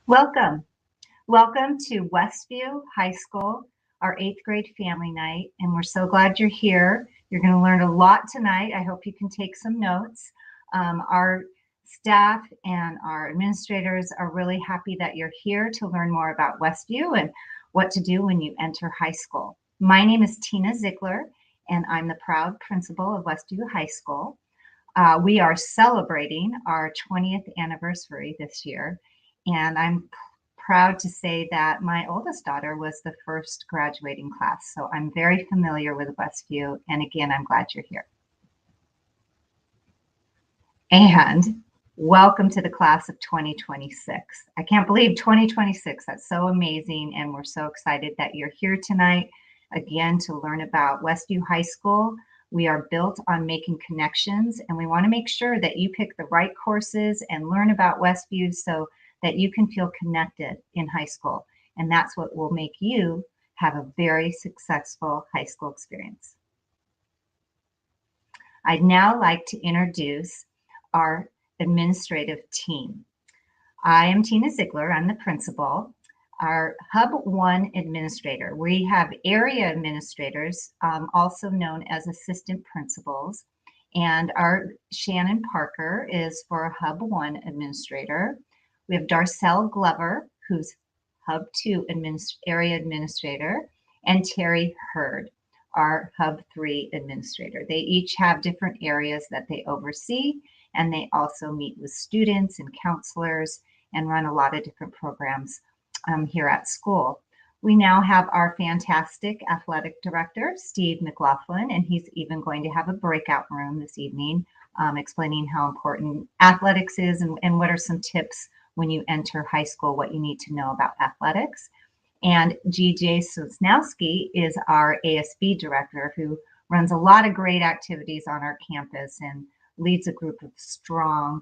Welcome. Welcome to Westview High School, our 8th grade family night, and we're so glad you're here. You're going to learn a lot tonight. I hope you can take some notes. Our staff and our administrators are really happy that you're here to learn more about Westview and what to do when you enter high school. My name is Tina Ziegler, and I'm the proud principal of Westview High School. We are celebrating our 20th anniversary this year, and I'm proud to say that my oldest daughter was the first graduating class. So I'm very familiar with Westview. And again, I'm glad you're here. And welcome to the class of 2026. I can't believe 2026. That's so amazing. And we're so excited that you're here tonight, again, to learn about Westview High School. We are built on making connections, and we want to make sure that you pick the right courses and learn about Westview so that you can feel connected in high school. And that's what will make you have a very successful high school experience. I'd now like to introduce our administrative team. I am Tina Ziegler, I'm the principal. Our Hub 1 administrator. We have area administrators, also known as assistant principals. And our Shannon Parker is for Hub 1 administrator. We have Darcel Glover, who's Hub 2 area administrator, and Terry Hurd, our Hub 3 administrator. They each have different areas that they oversee, and they also meet with students and counselors and run a lot of different programs here at school. We now have our fantastic athletic director, Steve McLaughlin, and he's even going to have a breakout room this evening, explaining how important athletics is and what are some tips when you enter high school, what you need to know about athletics. And GJ Sosnowski is our ASB director, who runs a lot of great activities on our campus and leads a group of strong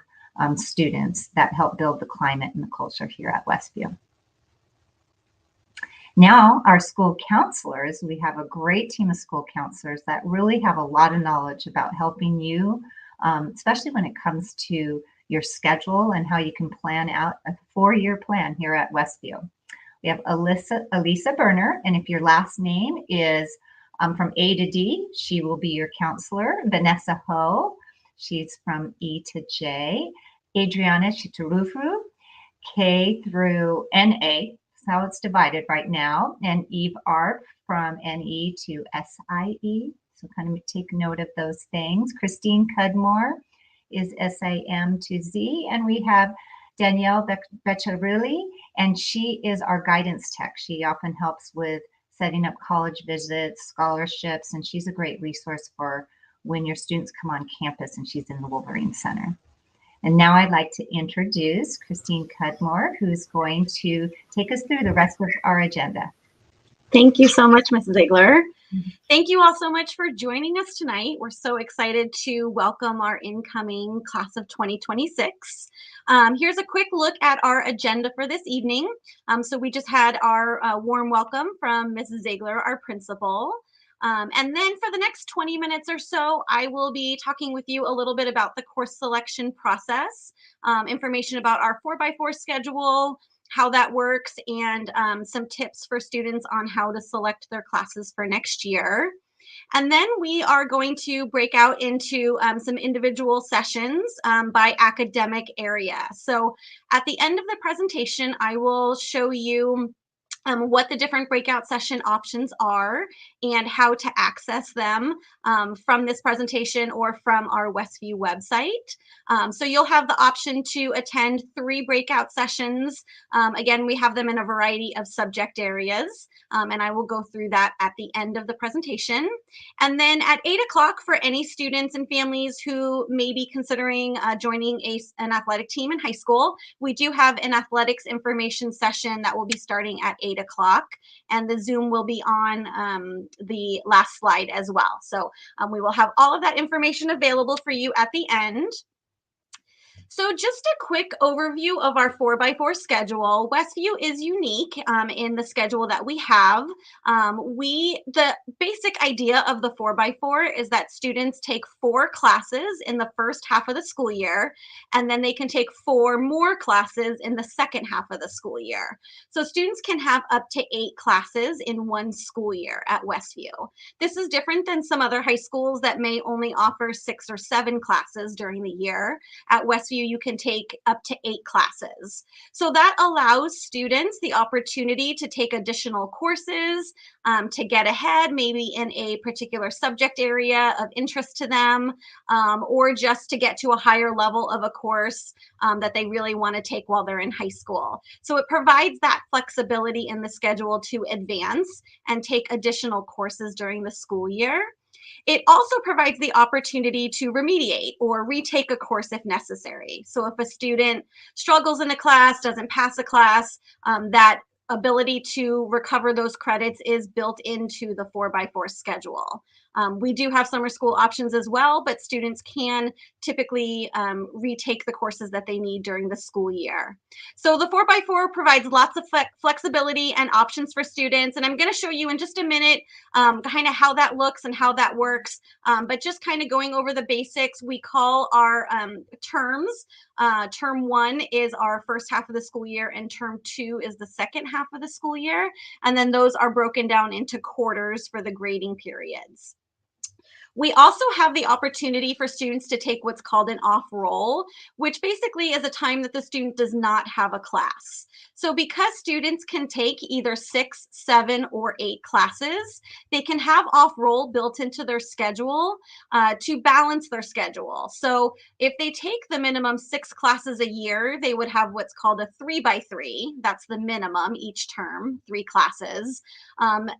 students that help build the climate and the culture here at Westview. Now, our school counselors, we have a great team of school counselors that really have a lot of knowledge about helping you, especially when it comes to your schedule and how you can plan out a 4-year plan here at Westview. We have Elisa Berner, and if your last name is from A to D, she will be your counselor. Vanessa Ho, she's from E to J. Adriana Chitarufru, K through NA, that's how it's divided right now, and Eve Arp from NE to SIE, so kind of take note of those things. Christine Cudmore is SAM to Z, and we have Danielle Becciarilli, and she is our guidance tech. She often helps with setting up college visits, scholarships, and she's a great resource for when your students come on campus, and she's in the Wolverine Center. And now I'd like to introduce Christine Cudmore, who's going to take us through the rest of our agenda. Thank you so much, Mrs. Ziegler. Thank you all so much for joining us tonight. We're so excited to welcome our incoming class of 2026. Here's a quick look at our agenda for this evening. So we just had our warm welcome from Mrs. Ziegler, our principal. And then for the next 20 minutes or so, I will be talking with you a little bit about the course selection process, information about our 4x4 schedule, how that works, and some tips for students on how to select their classes for next year. And then we are going to break out into some individual sessions by academic area. So at the end of the presentation, I will show you what the different breakout session options are and how to access them from this presentation or from our Westview website. So you'll have the option to attend 3 breakout sessions. Again, we have them in a variety of subject areas, and I will go through that at the end of the presentation. And then at 8 o'clock, for any students and families who may be considering joining an athletic team in high school, we do have an athletics information session that will be starting at 8 o'clock, and the Zoom will be on the last slide as well. So we will have all of that information available for you at the end. So just a quick overview of our 4x4 schedule. Westview is unique in the schedule that we have. The basic idea of the 4x4 is that students take 4 classes in the first half of the school year, and then they can take 4 more classes in the second half of the school year. So students can have up to 8 classes in one school year at Westview. This is different than some other high schools that may only offer 6 or 7 classes during the year. At Westview, you can take up to 8 classes. So that allows students the opportunity to take additional courses, to get ahead, maybe in a particular subject area of interest to them, or just to get to a higher level of a course that they really want to take while they're in high school. So it provides that flexibility in the schedule to advance and take additional courses during the school year. It also provides the opportunity to remediate or retake a course if necessary. So if a student struggles in a class, doesn't pass a class, that ability to recover those credits is built into the 4x4 schedule. We do have summer school options as well, but students can typically retake the courses that they need during the school year. So the 4x4 provides lots of flexibility and options for students. And I'm going to show you in just a minute kind of how that looks and how that works. But just kind of going over the basics, we call our terms. Term 1 is our first half of the school year, and term 2 is the second half of the school year. And then those are broken down into quarters for the grading periods. We also have the opportunity for students to take what's called an off roll, which basically is a time that the student does not have a class. So because students can take either 6, 7, or 8 classes, they can have off roll built into their schedule to balance their schedule. So if they take the minimum 6 classes a year, they would have what's called a 3x3. That's the minimum each term, 3 classes.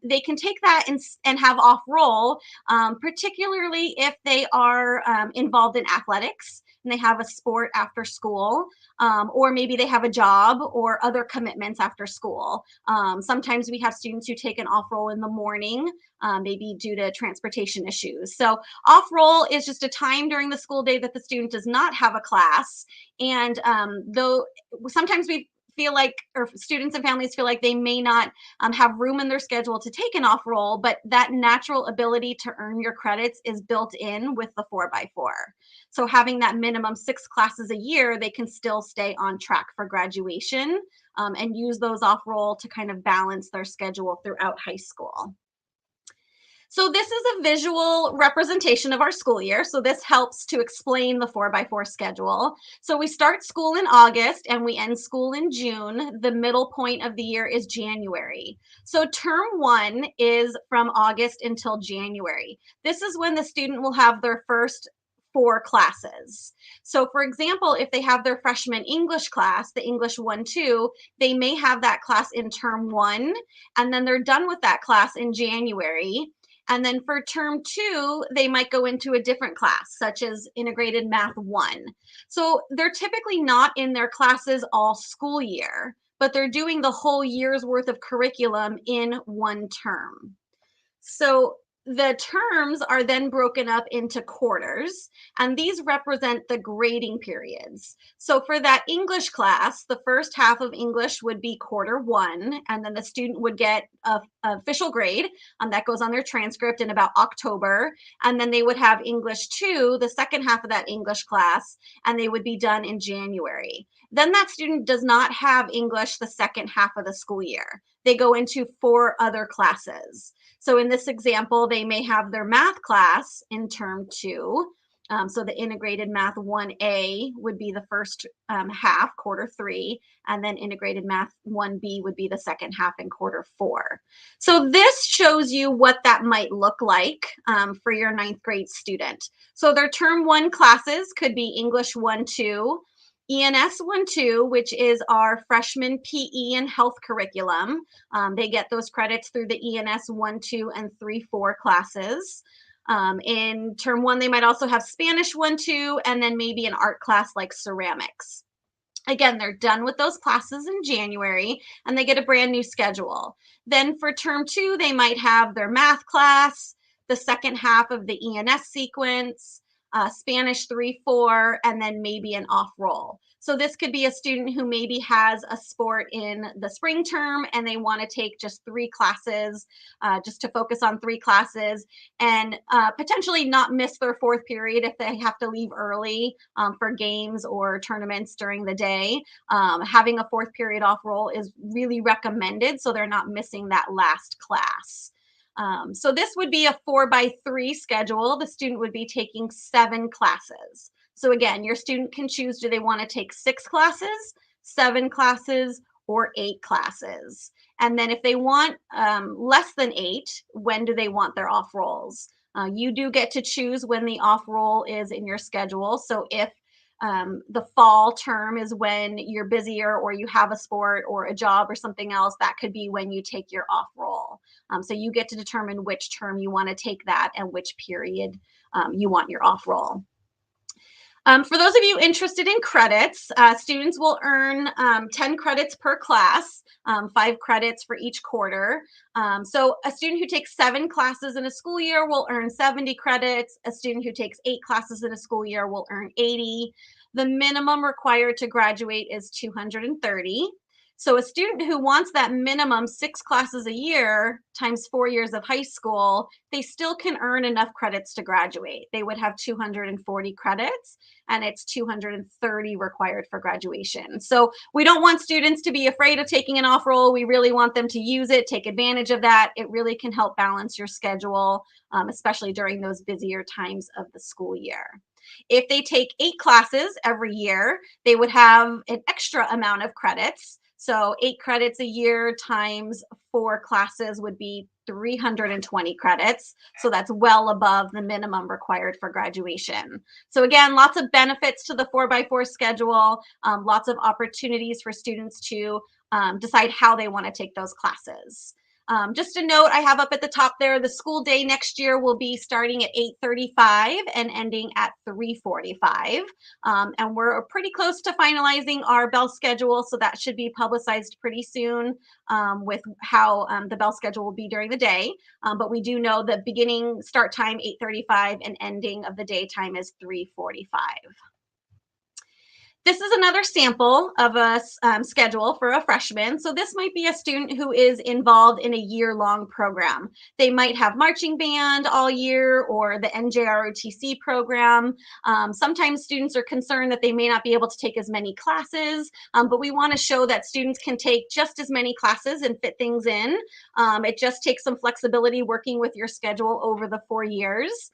They can take that and have off roll, particularly if they are involved in athletics and they have a sport after school, or maybe they have a job or other commitments after school. Sometimes we have students who take an off roll in the morning, maybe due to transportation issues. So off roll is just a time during the school day that the student does not have a class. And though sometimes we feel like, or students and families feel like they may not have room in their schedule to take an off roll, but that natural ability to earn your credits is built in with the 4x4. So having that minimum 6 classes a year, they can still stay on track for graduation and use those off roll to kind of balance their schedule throughout high school. So this is a visual representation of our school year. So this helps to explain the 4x4 schedule. So we start school in August and we end school in June. The middle point of the year is January. So term 1 is from August until January. This is when the student will have their first 4 classes. So for example, if they have their freshman English class, the English 1-2, they may have that class in term 1, and then they're done with that class in January. And then for term 2, they might go into a different class, such as integrated math 1. So they're typically not in their classes all school year, but they're doing the whole year's worth of curriculum in one term. So the terms are then broken up into quarters, and these represent the grading periods. So for that English class, the first half of English would be quarter 1, and then the student would get an official grade that goes on their transcript in about October, and then they would have English 2, the second half of that English class, and they would be done in January. Then that student does not have English the second half of the school year. They go into 4 other classes. So in this example, they may have their math class in term 2. So the integrated math 1A would be the first half, quarter 3, and then integrated math 1B would be the second half in quarter 4. So this shows you what that might look like for your 9th grade student. So their term 1 classes could be English 1-2, ENS 1-2, which is our freshman PE and health curriculum. They get those credits through the ENS 1-2 and 3-4 classes. In term 1, they might also have Spanish 1-2, and then maybe an art class like ceramics. Again, they're done with those classes in January, and they get a brand new schedule. Then for term 2, they might have their math class, the second half of the ENS sequence, Spanish 3-4, and then maybe an off roll. So this could be a student who maybe has a sport in the spring term and they want to take just 3 classes, just to focus on 3 classes, and potentially not miss their 4th period if they have to leave early for games or tournaments during the day. Having a 4th period off roll is really recommended so they're not missing that last class. So this would be a 4-by-3 schedule. The student would be taking 7 classes. So again, your student can choose, do they want to take 6 classes, 7 classes, or 8 classes? And then if they want less than 8, when do they want their off rolls? You do get to choose when the off roll is in your schedule. So if the fall term is when you're busier or you have a sport or a job or something else, that could be when you take your off roll. So you get to determine which term you want to take that and which period you want your off roll. For those of you interested in credits, students will earn 10 credits per class, 5 credits for each quarter. So a student who takes 7 classes in a school year will earn 70 credits. A student who takes 8 classes in a school year will earn 80. The minimum required to graduate is 230. So a student who wants that minimum 6 classes a year times 4 years of high school, they still can earn enough credits to graduate. They would have 240 credits, and it's 230 required for graduation. So we don't want students to be afraid of taking an off roll. We really want them to use it, take advantage of that. It really can help balance your schedule, especially during those busier times of the school year. If they take 8 classes every year, they would have an extra amount of credits. So 8 credits a year times 4 classes would be 320 credits. So that's well above the minimum required for graduation. So again, lots of benefits to the 4-by-4 schedule, lots of opportunities for students to decide how they want to take those classes. Just a note I have up at the top there, the school day next year will be starting at 8:35 and ending at 3:45. And we're pretty close to finalizing our bell schedule, so that should be publicized pretty soon with how the bell schedule will be during the day. But we do know the beginning start time 8:35 and ending of the daytime is 3:45. This is another sample of a schedule for a freshman. So this might be a student who is involved in a year-long program. They might have marching band all year or the NJROTC program. Sometimes students are concerned that they may not be able to take as many classes, but we want to show that students can take just as many classes and fit things in. It just takes some flexibility working with your schedule over the 4 years.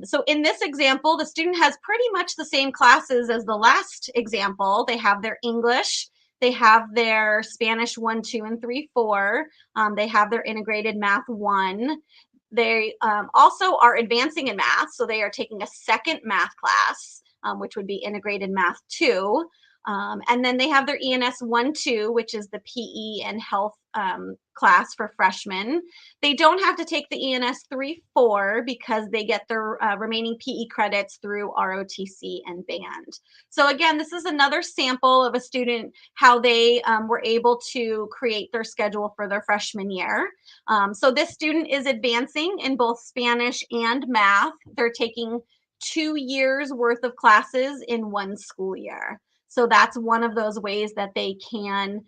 So in this example, the student has pretty much the same classes as the last example. They have their English, they have their Spanish 1, 2, and 3, 4. They have their integrated math 1. They also are advancing in math, so they are taking a second math class, which would be integrated math 2. And then they have their ENS 1, 2, which is the PE and health class for freshmen. They don't have to take the ENS 3, 4 because they get their remaining PE credits through ROTC and band. So again, this is another sample of a student, how they were able to create their schedule for their freshman year. So this student is advancing in both Spanish and math. They're taking 2 years worth of classes in 1 school year. So that's one of those ways that they can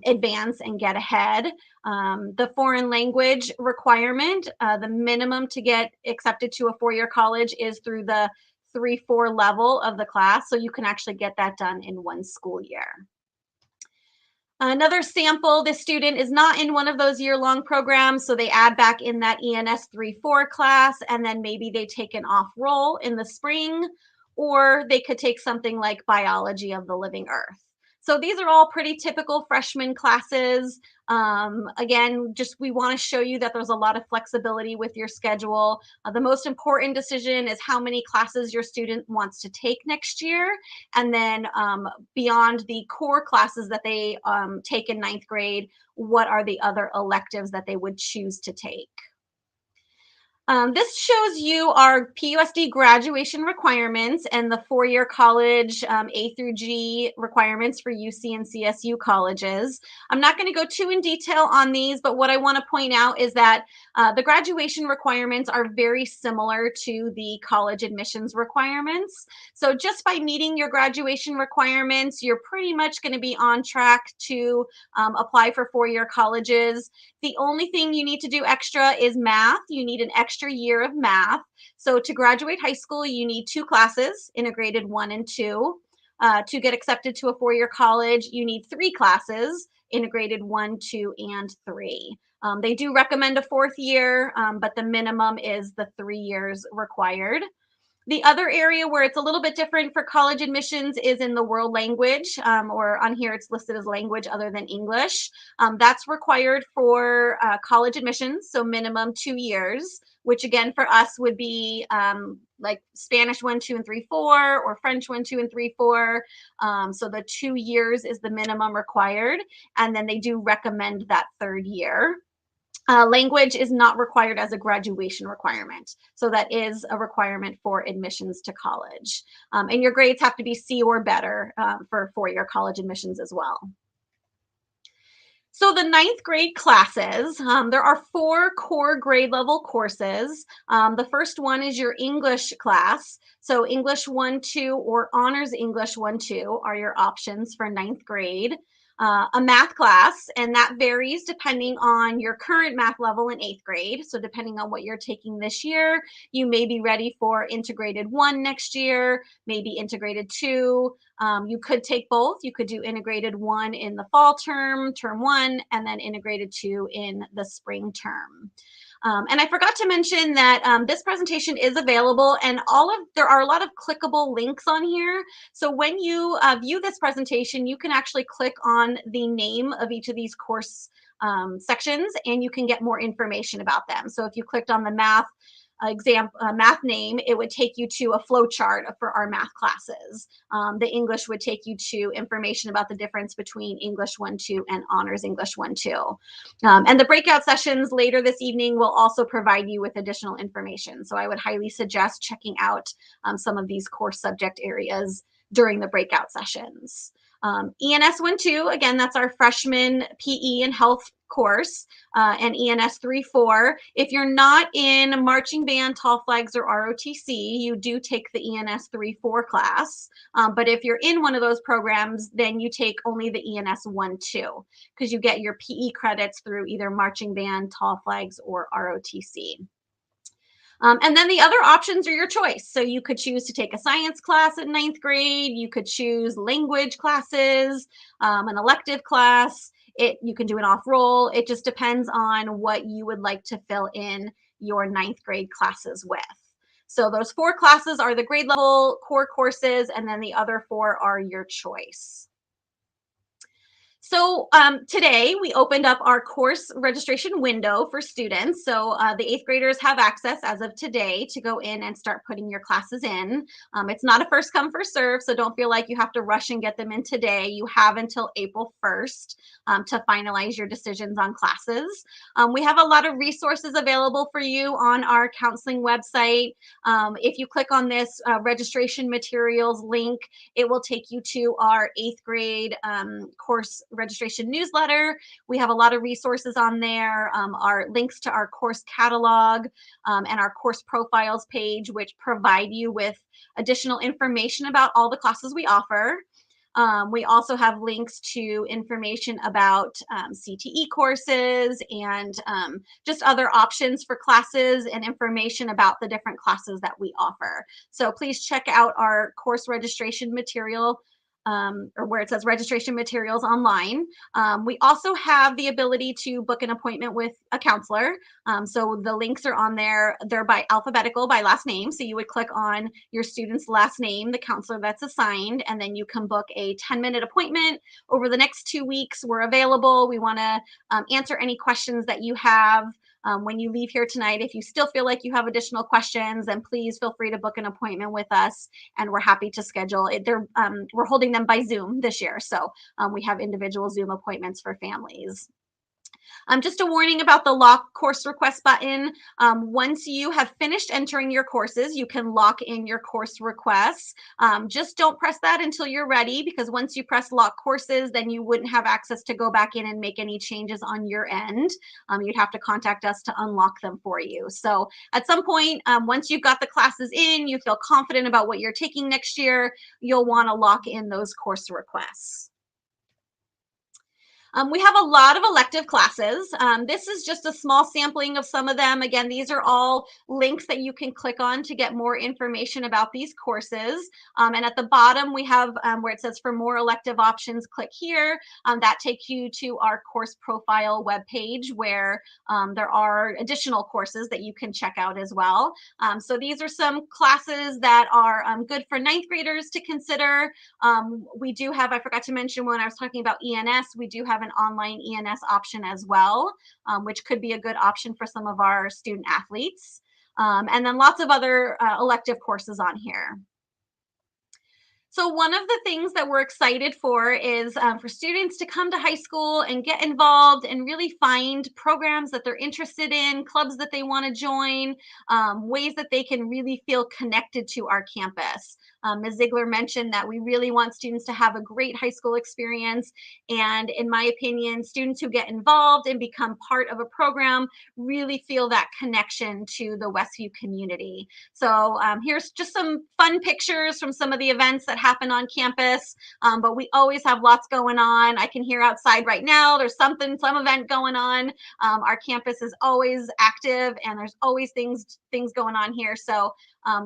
advance and get ahead. The foreign language requirement, the minimum to get accepted to a 4-year college is through the 3-4 level of the class. So you can actually get that done in 1 school year. Another sample, this student is not in one of those year-long programs, so they add back in that ENS 3-4 class, and then maybe they take an off roll in the spring, or they could take something like biology of the living earth. So these are all pretty typical freshman classes. Again, just we want to show you that there's a lot of flexibility with your schedule. The most important decision is how many classes your student wants to take next year. And then beyond the core classes that they take in 9th grade, what are the other electives that they would choose to take? This shows you our PUSD graduation requirements and the four-year college A through G requirements for UC and CSU colleges. I'm not going to go too in detail on these, but what I want to point out is that the graduation requirements are very similar to the college admissions requirements. So just by meeting your graduation requirements, you're pretty much going to be on track to apply for four-year colleges. The only thing you need to do extra is math. You need an extra year of math. So to graduate high school, you need 2 classes, integrated 1 and 2. To get accepted to a four-year college, you need 3 classes, integrated 1, 2, and 3. They do recommend a fourth year, but the minimum is the 3 years required. The other area where it's a little bit different for college admissions is in the world language, or on here it's listed as language other than English. That's required for college admissions, so minimum 2 years, which again for us would be like Spanish 1, 2, and 3, 4, or French 1, 2, and 3, 4. So the 2 years is the minimum required, and then they do recommend that third year. Language is not required as a graduation requirement. So that is a requirement for admissions to college. And your grades have to be C or better for four-year college admissions as well. So the ninth grade classes, there are 4 core grade level courses. The first one is your English class. So English 1, 2, or Honors English 1, 2 are your options for ninth grade. A math class, and that varies depending on your current math level in 8th grade. So depending on what you're taking this year, you may be ready for integrated 1 next year, maybe integrated 2. You could take both. You could do integrated 1 in the fall term, term 1, and then integrated 2 in the spring term. And I forgot to mention that this presentation is available, and there are a lot of clickable links on here. So when you view this presentation, you can actually click on the name of each of these course sections, and you can get more information about them. So if you clicked on the math math name, it would take you to a flow chart for our math classes. The English would take you to information about the difference between English 1, 2 and Honors English 1, 2. And the breakout sessions later this evening will also provide you with additional information. So I would highly suggest checking out some of these course subject areas during the breakout sessions. ENS 1, 2, again, that's our freshman PE and health course, and ENS 3, 4. If you're not in marching band, tall flags, or ROTC, you do take the ENS 3, 4 class. But if you're in one of those programs, then you take only the ENS 1, 2, because you get your PE credits through either marching band, tall flags, or ROTC. And then the other options are your choice. So you could choose to take a science class in ninth grade. You could choose language classes, an elective class. You can do an off-roll. It just depends on what you would like to fill in your ninth grade classes with. So those 4 classes are the grade level core courses, and then the other 4 are your choice. So today we opened up our course registration window for students. So the 8th graders have access as of today to go in and start putting your classes in. It's not a first come, first serve, so don't feel like you have to rush and get them in today. You have until April 1st to finalize your decisions on classes. We have a lot of resources available for you on our counseling website. If you click on this registration materials link, it will take you to our 8th grade course registration newsletter. We have a lot of resources on there, our links to our course catalog and our course profiles page, which provide you with additional information about all the classes we offer. We also have links to information about CTE courses and just other options for classes and information about the different classes that we offer. So please check out our course registration material or where it says registration materials online. We also have the ability to book an appointment with a counselor. So the links are on there. They're by alphabetical by last name. So you would click on your student's last name, the counselor that's assigned, and then you can book a 10-minute appointment. Over the next 2 weeks, we're available. We want to answer any questions that you have. When you leave here tonight, if you still feel like you have additional questions, then please feel free to book an appointment with us, and we're happy to schedule it. We're holding them by Zoom this year, so we have individual Zoom appointments for families. Just a warning about the lock course request button. Once you have finished entering your courses, you can lock in your course requests. Just don't press that until you're ready, because once you press lock courses, then you wouldn't have access to go back in and make any changes on your end. You'd have to contact us to unlock them for you. So at some point, once you've got the classes in, you feel confident about what you're taking next year, you'll want to lock in those course requests. We have a lot of elective classes. This is just a small sampling of some of them. Again, these are all links that you can click on to get more information about these courses. And at the bottom, we have where it says for more elective options, click here. That takes you to our course profile webpage, where there are additional courses that you can check out as well. So these are some classes that are good for ninth graders to consider. We do have, I forgot to mention when I was talking about ENS, we do have an online ENS option as well, which could be a good option for some of our student athletes. And then lots of other elective courses on here. So one of the things that we're excited for is for students to come to high school and get involved and really find programs that they're interested in, clubs that they want to join, ways that they can really feel connected to our campus. Ms. Ziegler mentioned that we really want students to have a great high school experience. And in my opinion, students who get involved and become part of a program really feel that connection to the Westview community. So here's just some fun pictures from some of the events that happen on campus, but we always have lots going on. I can hear outside right now, there's some event going on. Our campus is always active and there's always things going on here. So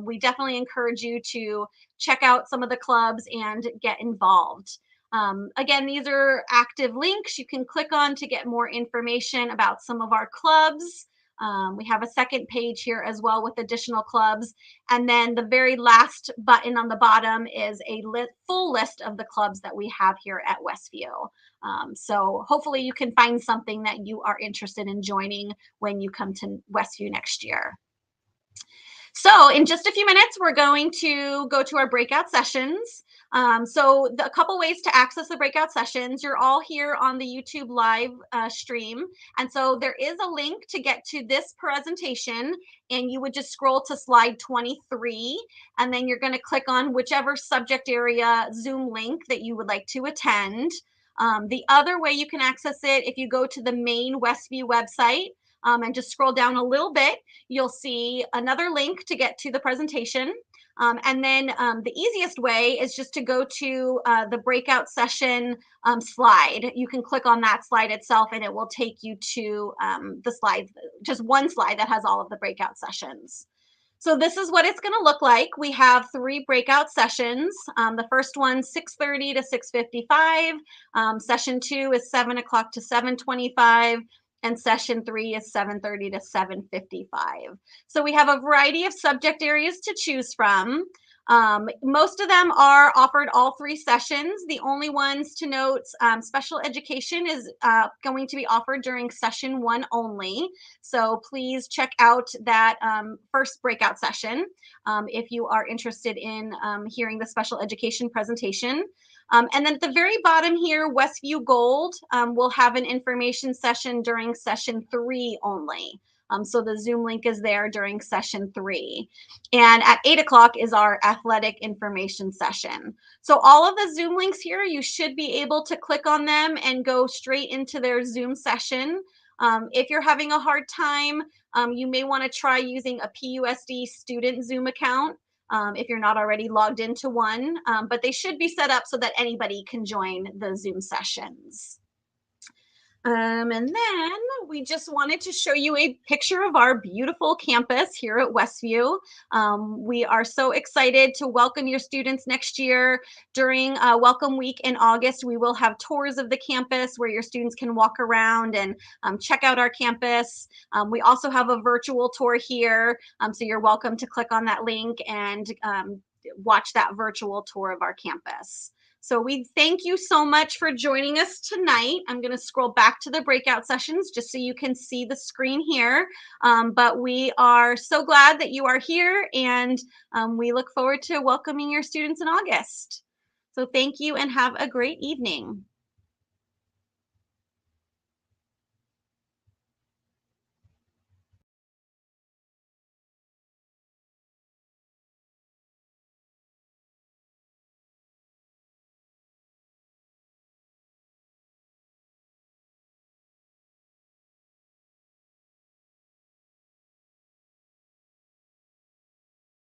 we definitely encourage you to check out some of the clubs and get involved. Again, these are active links you can click on to get more information about some of our clubs. We have a second page here as well with additional clubs. And then the very last button on the bottom is a full list of the clubs that we have here at Westview. So hopefully you can find something that you are interested in joining when you come to Westview next year. So in just a few minutes, we're going to go to our breakout sessions. So a couple ways to access the breakout sessions. You're all here on the YouTube live stream. And so there is a link to get to this presentation, and you would just scroll to slide 23, and then you're going to click on whichever subject area Zoom link that you would like to attend. The other way you can access it, if you go to the main Westview website, and just scroll down a little bit, you'll see another link to get to the presentation. And then the easiest way is just to go to the breakout session slide. You can click on that slide itself and it will take you to the slide, just one slide that has all of the breakout sessions. So this is what it's going to look like. We have 3 breakout sessions. The first one, 6:30 to 6:55. Session 2 is 7 o'clock to 7:25. And session 3 is 7:30 to 7:55. So we have a variety of subject areas to choose from. Most of them are offered all 3 sessions. The only ones to note, special education is going to be offered during session 1 only. So please check out that first breakout session if you are interested in hearing the special education presentation. And then at the very bottom here, Westview Gold will have an information session during session 3 only. So the Zoom link is there during session 3. And at 8 o'clock is our athletic information session. So all of the Zoom links here, you should be able to click on them and go straight into their Zoom session. If you're having a hard time, you may want to try using a PUSD student Zoom account. If you're not already logged into one, but they should be set up so that anybody can join the Zoom sessions. And then we just wanted to show you a picture of our beautiful campus here at Westview. We are so excited to welcome your students next year. During Welcome Week in August, we will have tours of the campus where your students can walk around and check out our campus. We also have a virtual tour here, so you're welcome to click on that link and watch that virtual tour of our campus. So we thank you so much for joining us tonight. I'm going to scroll back to the breakout sessions just so you can see the screen here. But we are so glad that you are here, and we look forward to welcoming your students in August. So thank you and have a great evening.